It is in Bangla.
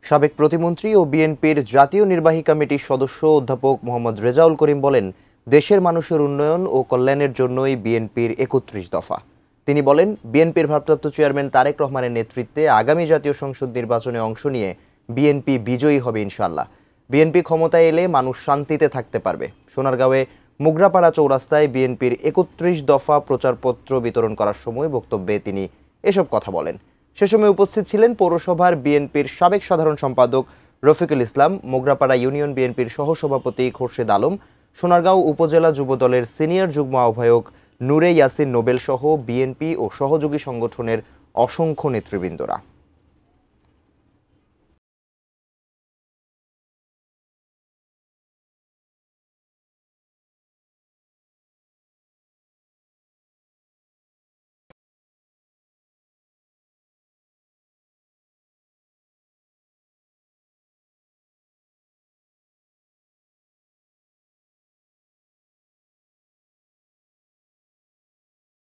সাবেক প্রতিমন্ত্রী ও বিএনপির জাতীয় নির্বাহী কমিটির সদস্য অধ্যাপক মোহাম্মদ রেজাউল করিম বলেন, দেশের মানুষের উন্নয়ন ও কল্যাণের জন্যই বিএনপির ৩১ দফা। তিনি বলেন, বিএনপির ভারপ্রাপ্ত চেয়ারম্যান তারেক রহমানের নেতৃত্বে আগামী জাতীয় সংসদ নির্বাচনে অংশ নিয়ে বিএনপি বিজয়ী হবে ইনশাআল্লাহ। বিএনপি ক্ষমতায় এলে মানুষ শান্তিতে থাকতে পারবে। সোনারগাঁওয়ে মুগরাপাড়া চৌরাস্তায় বিএনপির ৩১ দফা প্রচারপত্র বিতরণ করার সময় বক্তব্যে তিনি এসব কথা বলেন। সে সময় উপস্থিত ছিলেন পৌরসভার বিএনপির সাবেক সাধারণ সম্পাদক রফিকুল ইসলাম, মোগরাপাড়া ইউনিয়ন বিএনপির সহসভাপতি খোরশেদ আলম, সোনারগাঁও উপজেলা যুবদলের সিনিয়র যুগ্ম আহ্বায়ক নূরে ইয়াসিন নোবেল সহ বিএনপি ও সহযোগী সংগঠনের অসংখ্য নেতৃবৃন্দরা।